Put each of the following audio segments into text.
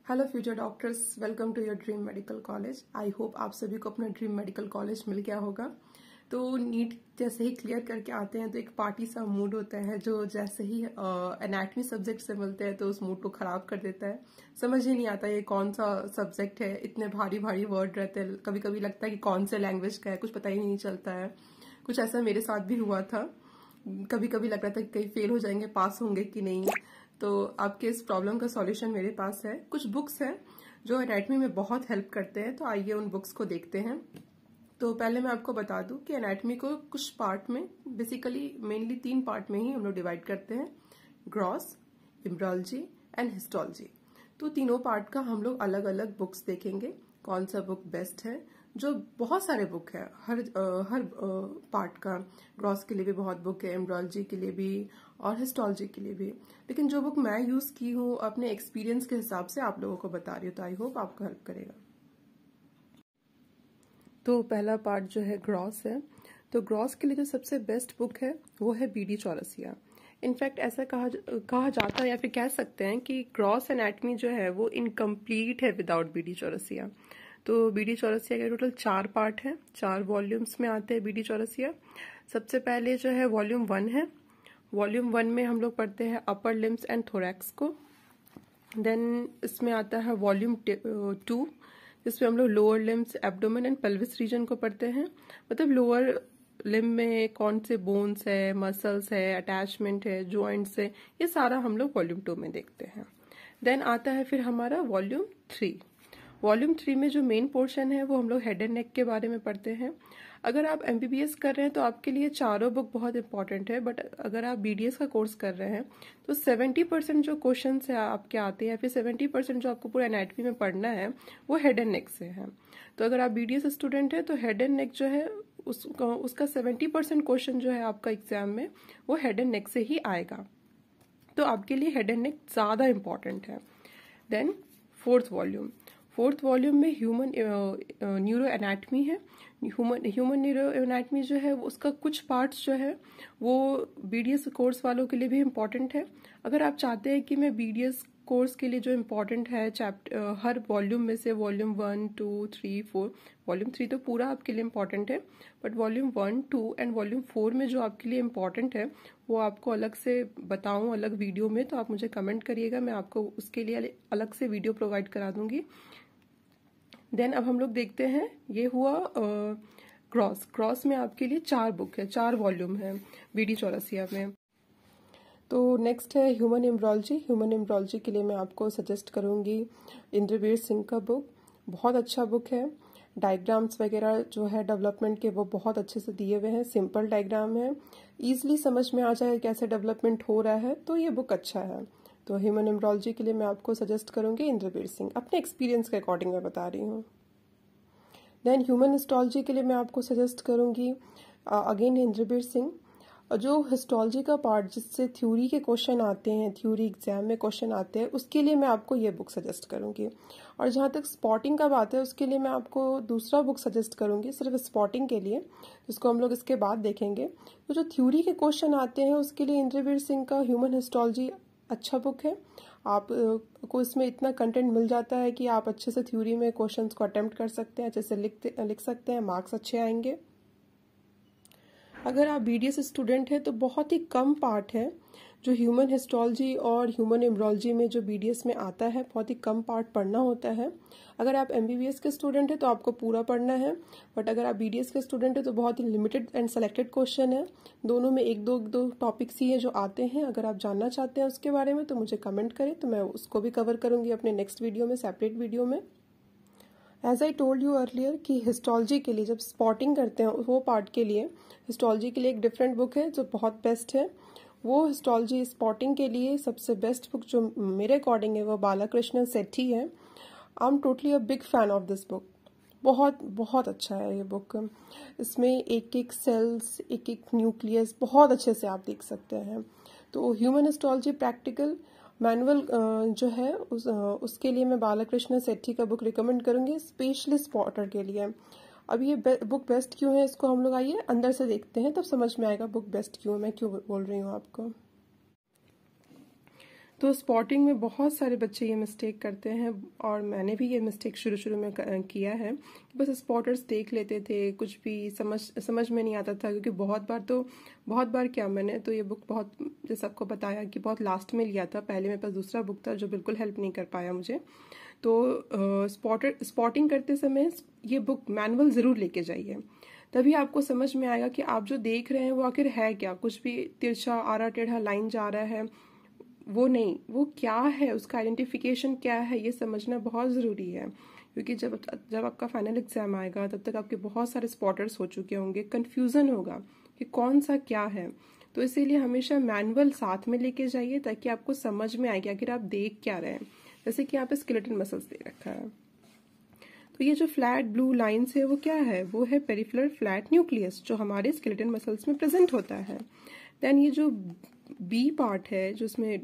Hello future doctors, welcome to your dream medical college. I hope आप सभी को अपना ड्रीम मेडिकल कॉलेज मिल गया होगा। तो नीट जैसे ही क्लियर करके आते हैं तो एक पार्टी सा मूड होता है जो जैसे ही एनाटमी सब्जेक्ट से मिलते हैं तो उस मूड को खराब कर देता है। समझ ही नहीं आता ये कौन सा सब्जेक्ट है, इतने भारी भारी वर्ड रहते हैं, कभी कभी लगता है कि कौन से लैंग्वेज का है, कुछ पता ही नहीं चलता है। कुछ ऐसा मेरे साथ भी हुआ था। कभी कभी लग रहा था कि कहीं फेल हो जाएंगे, पास होंगे कि नहीं। तो आपके इस प्रॉब्लम का सॉल्यूशन मेरे पास है। कुछ बुक्स हैं जो एनाटमी में बहुत हेल्प करते हैं, तो आइए उन बुक्स को देखते हैं। तो पहले मैं आपको बता दूं कि एनाटमी को कुछ पार्ट में, बेसिकली मेनली 3 पार्ट में ही हम लोग डिवाइड करते हैं: ग्रॉस, एम्ब्रियोलॉजी एंड हिस्टोलॉजी। तो तीनों पार्ट का हम लोग अलग अलग बुक्स देखेंगे, कौन सा बुक बेस्ट है। जो बहुत सारे बुक है हर पार्ट का। ग्रॉस के लिए भी बहुत बुक है, एम्ब्रियोलॉजी के लिए भी और हिस्टोलॉजी के लिए भी। लेकिन जो बुक मैं यूज की हूँ अपने एक्सपीरियंस के हिसाब से आप लोगों को बता रही हूँ, तो आई होप आपको हेल्प करेगा। तो पहला पार्ट जो है ग्रॉस है। तो ग्रॉस के लिए जो सबसे बेस्ट बुक है वो है BD चौरसिया। इनफैक्ट ऐसा कहा जाता है या फिर कह सकते हैं कि ग्रॉस एनाटमी जो है वो इनकम्प्लीट है विदाउट BD चौरसिया। तो BD चौरसिया के टोटल 4 पार्ट है, 4 वॉल्यूम्स में आते हैं BD चौरसिया। सबसे पहले जो है वॉल्यूम 1 है। वॉल्यूम 1 में हम लोग पढ़ते हैं अपर लिम्स एंड थोरैक्स को। देन इसमें आता है वॉल्यूम 2, जिसमें हम लोग lower limbs, abdomen and pelvis region को पढ़ते हैं। मतलब लोअर लिम्ब में कौन से बोन्स है, मसल्स है, अटैचमेंट है, जॉइंट्स है, ये सारा हम लोग वॉल्यूम 2 में देखते हैं। देन आता है फिर हमारा वॉल्यूम 3। वॉल्यूम 3 में जो मेन पोर्शन है वो हम लोग हेड एंड नेक के बारे में पढ़ते हैं। अगर आप MBBS कर रहे हैं तो आपके लिए चारों बुक बहुत इंपॉर्टेंट है, बट अगर आप BDS का कोर्स कर रहे हैं तो 70% जो क्वेश्चन है आपके आते हैं, या फिर 70% जो आपको पूरा एनाटमी में पढ़ना है वो हेड एंड नेक से है। तो अगर आप BDS स्टूडेंट है तो हेड एंड नेक जो है उसका 70% क्वेश्चन जो है आपका एग्जाम में वो हेड एंड नेक से ही आएगा। तो आपके लिए हेड एंड नेक ज्यादा इंपॉर्टेंट है। देन फोर्थ वॉल्यूम में ह्यूमन न्यूरो एनाटमी है। ह्यूमन न्यूरो एनाटमी जो है उसका कुछ पार्ट्स जो है वो BDS कोर्स वालों के लिए भी इम्पोर्टेंट है। अगर आप चाहते हैं कि मैं BDS कोर्स के लिए जो इम्पोर्टेंट है चैप्टर हर वॉल्यूम में से वॉल्यूम 1, 2, 3, 4, वॉल्यूम 3 तो पूरा आपके लिए इम्पोर्टेंट है, बट वॉल्यूम 1, 2 एंड वॉल्यूम 4 में जो आपके लिए इम्पोर्टेंट है वो आपको अलग से बताऊं अलग वीडियो में, तो आप मुझे कमेंट करिएगा, मैं आपको उसके लिए अलग से वीडियो प्रोवाइड करा दूंगी। देन अब हम लोग देखते हैं, ये हुआ ग्रॉस में आपके लिए 4 बुक है, 4 वॉल्यूम है BD चौरसिया में। तो नेक्स्ट है ह्यूमन एम्ब्रियोलॉजी के लिए मैं आपको सजेस्ट करूंगी इंद्रवीर सिंह का बुक। बहुत अच्छा बुक है। डायग्राम्स वगैरह जो है डेवलपमेंट के वो बहुत अच्छे से दिए हुए हैं, सिंपल डायग्राम है, इजीली समझ में आ जाए कैसे डेवलपमेंट हो रहा है, तो ये बुक अच्छा है। तो ह्यूमन एम्ब्रियोलॉजी के लिए मैं आपको सजेस्ट करूंगी इंद्रवीर सिंह, अपने एक्सपीरियंस के अकॉर्डिंग मैं बता रही हूँ। देन ह्यूमन हिस्टोलॉजी के लिए मैं आपको सजेस्ट करूंगी अगेन इंद्रवीर सिंह। जो हिस्टोलॉजी का पार्ट जिससे थ्योरी के क्वेश्चन आते हैं, थ्योरी एग्जाम में क्वेश्चन आते हैं, उसके लिए मैं आपको ये बुक सजेस्ट करूंगी। और जहाँ तक स्पॉटिंग का बात है उसके लिए मैं आपको दूसरा बुक सजेस्ट करूंगी सिर्फ स्पॉटिंग के लिए, जिसको हम लोग इसके बाद देखेंगे। तो जो थ्योरी के क्वेश्चन आते हैं उसके लिए इंद्रवीर सिंह का ह्यूमन हिस्टोलॉजी अच्छा बुक है। आप को इसमें इतना कंटेंट मिल जाता है कि आप अच्छे से थ्योरी में क्वेश्चंस को अटेम्प्ट कर सकते हैं, अच्छे से लिख सकते हैं, मार्क्स अच्छे आएंगे। अगर आप BDS स्टूडेंट हैं तो बहुत ही कम पार्ट है जो ह्यूमन हिस्टोलॉजी और ह्यूमन एम्ब्रियोलॉजी में जो BDS में आता है, बहुत ही कम पार्ट पढ़ना होता है। अगर आप MBBS के स्टूडेंट हैं तो आपको पूरा पढ़ना है, बट अगर आप BDS के स्टूडेंट हैं तो बहुत ही लिमिटेड एंड सेलेक्टेड क्वेश्चन है। दोनों में एक दो टॉपिक्स ही है जो आते हैं। अगर आप जानना चाहते हैं उसके बारे में तो मुझे कमेंट करें, तो मैं उसको भी कवर करूंगी अपने नेक्स्ट वीडियो में, सेपरेट वीडियो में। As I told you earlier कि हिस्टोलॉजी के लिए जब स्पॉटिंग करते हैं वो पार्ट के लिए हिस्टोलॉजी के लिए एक डिफरेंट बुक है जो बहुत बेस्ट है। वो हिस्टोलॉजी स्पॉटिंग के लिए सबसे बेस्ट बुक जो मेरे अकॉर्डिंग है वो बालाकृष्णन सेठी है। I am totally a big fan of this book. बहुत बहुत अच्छा है ये बुक। इसमें एक एक सेल्स, एक एक न्यूक्लियस बहुत अच्छे से आप देख सकते हैं। तो ह्यूमन हिस्टोलॉजी प्रैक्टिकल मैनुअल जो है उसके लिए मैं बालाकृष्ण सेठी का बुक रिकमेंड करूंगी, स्पेशली स्पॉटर के लिए। अब ये बुक बेस्ट क्यों है इसको हम लोग आइए अंदर से देखते हैं, तब समझ में आएगा बुक बेस्ट क्यों है, मैं क्यों बोल रही हूँ आपको। तो स्पॉटिंग में बहुत सारे बच्चे ये मिस्टेक करते हैं, और मैंने भी ये मिस्टेक शुरू शुरू में किया है। बस स्पॉटर्स देख लेते थे, कुछ भी समझ में नहीं आता था, क्योंकि बहुत बार क्या, मैंने तो ये बुक बहुत, जैसे आपको बताया कि बहुत लास्ट में लिया था। पहले मेरे पास दूसरा बुक था जो बिल्कुल हेल्प नहीं कर पाया मुझे। तो स्पॉटिंग करते समय ये बुक मैनुअल ज़रूर लेके जाइए, तभी आपको समझ में आएगा कि आप जो देख रहे हैं वो आखिर है क्या। कुछ भी तिरछा आड़ा टेढ़ा लाइन जा रहा है, वो नहीं, वो क्या है, उसका आइडेंटिफिकेशन क्या है, ये समझना बहुत ज़रूरी है। क्योंकि जब आपका फाइनल एग्जाम आएगा तब तक आपके बहुत सारे स्पॉटर्स हो चुके होंगे, कन्फ्यूज़न होगा कि कौन सा क्या है। तो इसीलिए हमेशा मैनुअल साथ में लेके जाइए, ताकि आपको समझ में आए कि आखिर आप देख क्या रहे हैं। जैसे कि यहाँ पे स्केलेटल मसल्स दे रखा है, तो ये जो फ्लैट ब्लू लाइन्स है वो क्या है, वो है पेरिफेरल फ्लैट न्यूक्लियस, जो हमारे स्केलेटल मसल्स में प्रेजेंट होता है। देन ये जो बी पार्ट है जो इसमें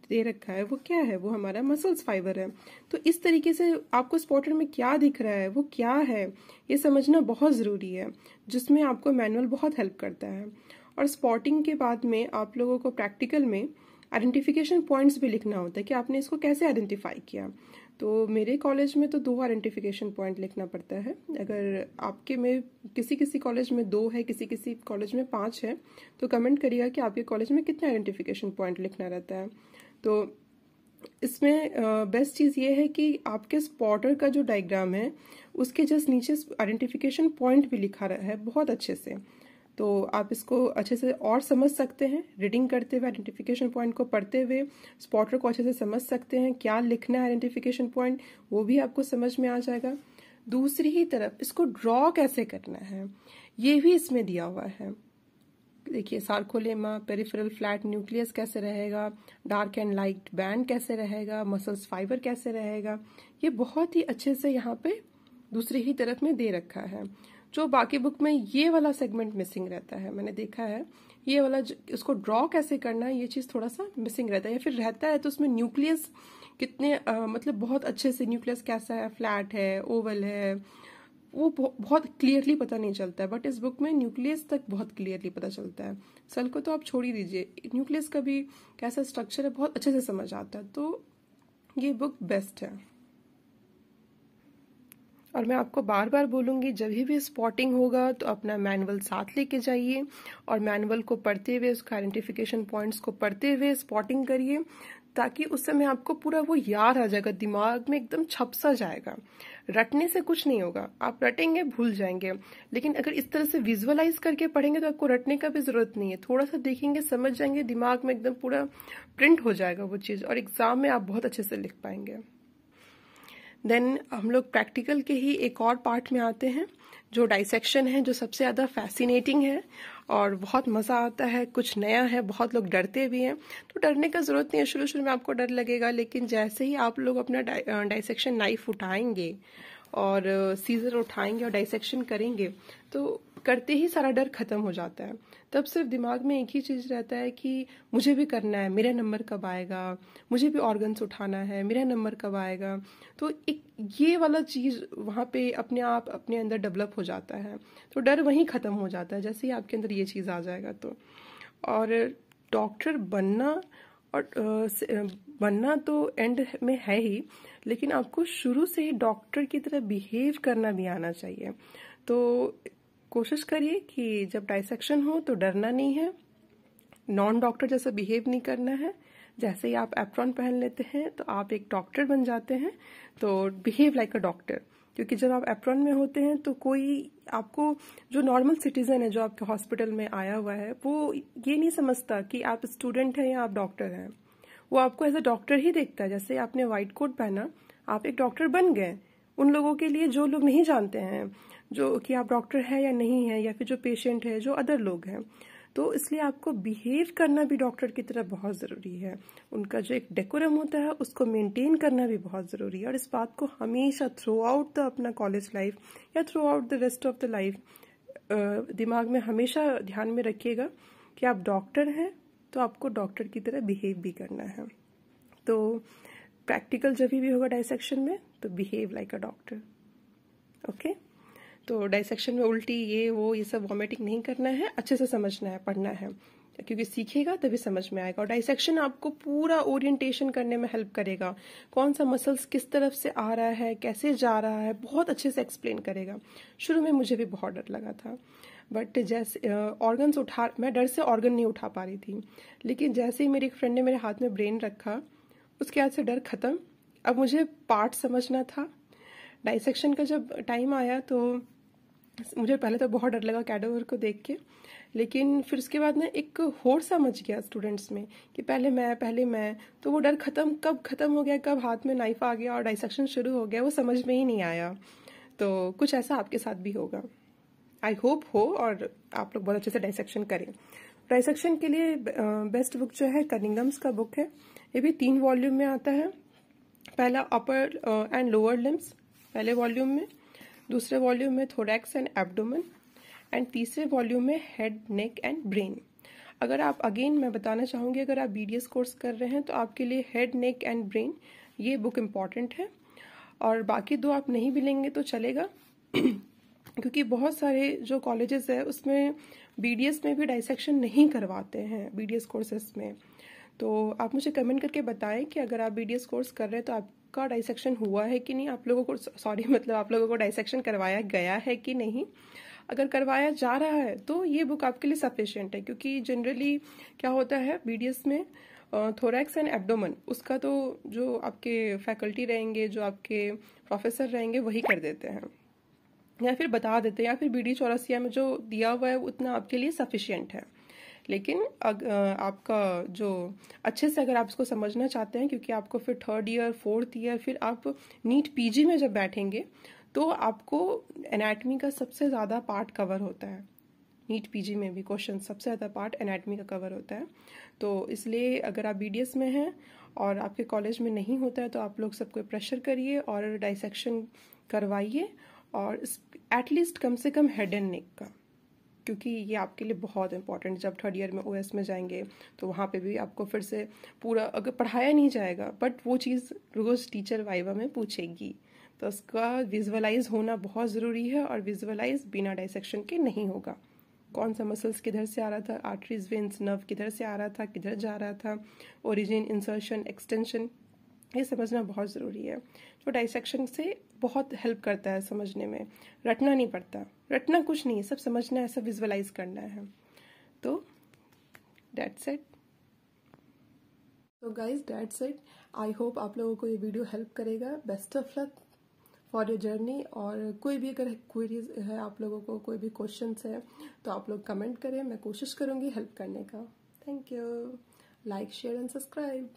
दे रखा है वो क्या है, वो हमारा मसल्स फाइबर है। तो इस तरीके से आपको स्पॉटर में क्या दिख रहा है, वो क्या है, ये समझना बहुत ज़रूरी है, जिसमें आपको मैनुअल बहुत हेल्प करता है। और स्पॉटिंग के बाद में आप लोगों को प्रैक्टिकल में आइडेंटिफिकेशन पॉइंट्स भी लिखना होता है कि आपने इसको कैसे आइडेंटिफाई किया। तो मेरे कॉलेज में तो 2 आइडेंटिफिकेशन पॉइंट लिखना पड़ता है। अगर आपके में किसी कॉलेज में 2 है, किसी कॉलेज में 5 है, तो कमेंट करिएगा कि आपके कॉलेज में कितने आइडेंटिफिकेशन पॉइंट लिखना रहता है। तो इसमें बेस्ट चीज़ ये है कि आपके स्पॉटर का जो डायग्राम है उसके जस्ट नीचे आइडेंटिफिकेशन पॉइंट भी लिखा रहा है बहुत अच्छे से। तो आप इसको अच्छे से और समझ सकते हैं, रीडिंग करते हुए आइडेंटिफिकेशन पॉइंट को पढ़ते हुए स्पॉटर को अच्छे से समझ सकते हैं, क्या लिखना है आइडेंटिफिकेशन पॉइंट वो भी आपको समझ में आ जाएगा। दूसरी ही तरफ इसको ड्रॉ कैसे करना है ये भी इसमें दिया हुआ है। देखिए, सार्कोलेमा, पेरिफेरल फ्लैट न्यूक्लियस कैसे रहेगा, डार्क एंड लाइट बैंड कैसे रहेगा, मसल्स फाइबर कैसे रहेगा, ये बहुत ही अच्छे से यहाँ पे दूसरी ही तरफ में दे रखा है। जो बाकी बुक में ये वाला सेगमेंट मिसिंग रहता है, मैंने देखा है, ये वाला उसको ड्रॉ कैसे करना है ये चीज़ थोड़ा सा मिसिंग रहता है, या फिर रहता है तो उसमें न्यूक्लियस कितने मतलब बहुत अच्छे से न्यूक्लियस कैसा है, फ्लैट है, ओवल है, वो बहुत क्लियरली पता नहीं चलता है। बट इस बुक में न्यूक्लियस तक बहुत क्लियरली पता चलता है। सेल को तो आप छोड़ ही दीजिए, न्यूक्लियस का भी कैसा स्ट्रक्चर है बहुत अच्छे से समझ आता है। तो ये बुक बेस्ट है। और मैं आपको बार बार बोलूँगी, जब भी स्पॉटिंग होगा तो अपना मैनुअल साथ लेके जाइए, और मैनुअल को पढ़ते हुए उसका आइडेंटिफिकेशन पॉइंट्स को पढ़ते हुए स्पॉटिंग करिए, ताकि उस समय आपको पूरा वो याद आ जाएगा, दिमाग में एकदम छप सा जाएगा। रटने से कुछ नहीं होगा, आप रटेंगे भूल जाएंगे, लेकिन अगर इस तरह से विजुअलाइज करके पढ़ेंगे तो आपको रटने का भी जरूरत नहीं है, थोड़ा सा देखेंगे समझ जाएंगे, दिमाग में एकदम पूरा प्रिंट हो जाएगा वो चीज़, और एग्जाम में आप बहुत अच्छे से लिख पाएंगे। देन हम लोग प्रैक्टिकल के ही एक और पार्ट में आते हैं, जो डाइसेक्शन है, जो सबसे ज़्यादा फैसिनेटिंग है और बहुत मज़ा आता है, कुछ नया है, बहुत लोग डरते भी हैं। तो डरने का ज़रूरत नहीं है, शुरू शुरू में आपको डर लगेगा, लेकिन जैसे ही आप लोग अपना डाइसेक्शन नाइफ उठाएंगे और सीजर उठाएंगे और डाइसेक्शन करेंगे, तो करते ही सारा डर खत्म हो जाता है। तब सिर्फ दिमाग में एक ही चीज़ रहता है कि मुझे भी करना है, मेरा नंबर कब आएगा, मुझे भी ऑर्गन्स उठाना है, मेरा नंबर कब आएगा। तो एक ये वाला चीज़ वहाँ पे अपने आप अपने अंदर डेवलप हो जाता है, तो डर वहीं ख़त्म हो जाता है जैसे ही आपके अंदर ये चीज़ आ जाएगा। तो और डॉक्टर बनना तो एंड में है ही, लेकिन आपको शुरू से ही डॉक्टर की तरह बिहेव करना भी आना चाहिए। तो कोशिश करिए कि जब डाइसेक्शन हो तो डरना नहीं है, नॉन डॉक्टर जैसा बिहेव नहीं करना है। जैसे ही आप एप्रॉन पहन लेते हैं तो आप एक डॉक्टर बन जाते हैं, तो बिहेव लाइक अ डॉक्टर। क्योंकि जब आप एप्रॉन में होते हैं तो कोई आपको, जो नॉर्मल सिटीजन है जो आपके हॉस्पिटल में आया हुआ है, वो ये नहीं समझता कि आप स्टूडेंट हैं या आप डॉक्टर हैं, वो आपको एज अ डॉक्टर ही देखता है। जैसे आपने व्हाइट कोट पहना, आप एक डॉक्टर बन गए उन लोगों के लिए जो लोग नहीं जानते हैं जो कि आप डॉक्टर है या नहीं है, या फिर जो पेशेंट है, जो अदर लोग हैं। तो इसलिए आपको बिहेव करना भी डॉक्टर की तरह बहुत ज़रूरी है। उनका जो एक डेकोरम होता है उसको मेंटेन करना भी बहुत ज़रूरी है। और इस बात को हमेशा थ्रू आउट द अपना कॉलेज लाइफ या through out the rest of the life दिमाग में हमेशा ध्यान में रखिएगा कि आप डॉक्टर हैं तो आपको डॉक्टर की तरह बिहेव भी करना है। तो प्रैक्टिकल जब भी होगा डाइसेक्शन में तो behave like a doctor. Okay, तो डाइसेक्शन में उल्टी ये वो ये सब वॉमिटिंग नहीं करना है, अच्छे से समझना है, पढ़ना है। क्योंकि सीखेगा तभी समझ में आएगा। और डाइसेक्शन आपको पूरा ओरिएंटेशन करने में हेल्प करेगा, कौन सा मसल्स किस तरफ से आ रहा है, कैसे जा रहा है, बहुत अच्छे से एक्सप्लेन करेगा। शुरू में मुझे भी बहुत डर लगा था, बट जैसे ऑर्गन्स मैं डर से ऑर्गन नहीं उठा पा रही थी, लेकिन जैसे ही मेरी एक फ्रेंड ने मेरे हाथ में ब्रेन रखा, उसके बाद से डर खत्म। अब मुझे पार्ट समझना था। डाइसेक्शन का जब टाइम आया तो मुझे पहले तो बहुत डर लगा कैडावर को देख के, लेकिन फिर उसके बाद ना एक होड़ सा मच गया स्टूडेंट्स में कि पहले मैं, तो वो डर कब खत्म हो गया, कब हाथ में नाइफ आ गया और डाइसेक्शन शुरू हो गया, वो समझ में ही नहीं आया। तो कुछ ऐसा आपके साथ भी होगा, आई होप हो, और आप लोग बहुत अच्छे से डाइसेक्शन करें। डाइसेक्शन के लिए बेस्ट बुक जो है कनिंगम्स का बुक है। ये भी 3 वॉल्यूम में आता है। पहला अपर एंड लोअर लिम्स पहले वॉल्यूम में, दूसरे वॉल्यूम में थोरैक्स एंड एब्डोमेन, एंड तीसरे वॉल्यूम में हेड, नेक एंड ब्रेन। अगर आप मैं बताना चाहूंगी, अगर आप BDS कोर्स कर रहे हैं तो आपके लिए हेड, नेक एंड ब्रेन ये बुक इम्पॉर्टेंट है, और बाकी 2 आप नहीं भी लेंगे तो चलेगा क्योंकि बहुत सारे जो कॉलेजेस है उसमें BDS में भी डाइसेक्शन नहीं करवाते हैं BDS कोर्सेस में। तो आप मुझे कमेंट करके बताएं कि अगर आप BDS कोर्स कर रहे हैं तो आपका डाइसेक्शन हुआ है कि नहीं, आप लोगों को आप लोगों को डाइसेक्शन करवाया गया है कि नहीं। अगर करवाया जा रहा है तो ये बुक आपके लिए सफिशिएंट है, क्योंकि जनरली क्या होता है BDS में थोरैक्स एंड एब्डोमेन उसका तो जो आपके फैकल्टी रहेंगे, जो आपके प्रोफेसर रहेंगे वही कर देते हैं या फिर बता देते हैं, या फिर BD चौरसिया में जो दिया हुआ है उतना आपके लिए सफिशिएंट है। लेकिन आपका जो अच्छे से अगर आप इसको समझना चाहते हैं, क्योंकि आपको फिर 3rd ईयर 4th ईयर फिर आप नीट PG में जब बैठेंगे तो आपको एनाटमी का सबसे ज़्यादा पार्ट कवर होता है। नीट PG में भी क्वेश्चन सबसे ज़्यादा पार्ट एनाटमी का कवर होता है। तो इसलिए अगर आप BDS में हैं और आपके कॉलेज में नहीं होता है तो आप लोग सबको प्रेशर करिए और डाइसेक्शन करवाइए, और एटलीस्ट कम से कम हेड एंड नेक का, क्योंकि ये आपके लिए बहुत इंपॉर्टेंट। जब 3rd ईयर में OS में जाएंगे तो वहाँ पे भी आपको फिर से पूरा अगर पढ़ाया नहीं जाएगा, बट वो चीज़ रोज़ टीचर वाइवा में पूछेगी, तो उसका विजुअलाइज होना बहुत ज़रूरी है, और विजुअलाइज बिना डाइसेक्शन के नहीं होगा। कौन सा मसल्स किधर से आ रहा था, आर्टरीज, वेन्स, नर्व किधर से आ रहा था, किधर जा रहा था, ओरिजिन, इंसर्शन, एक्सटेंशन, ये समझना बहुत ज़रूरी है। तो डाइसेक्शन से बहुत हेल्प करता है समझने में, रटना नहीं पड़ता, रटना कुछ नहीं, सब समझना है, सब विजुअलाइज करना है। तो दैट्स इट। तो guys that's it. I hope आप लोगों को ये वीडियो हेल्प करेगा। Best of luck for your journey, और कोई भी अगर क्वेरीज है आप लोगों को, कोई भी क्वेश्चंस है तो आप लोग कमेंट करें, मैं कोशिश करूँगी हेल्प करने का। Thank you. Like, share and subscribe.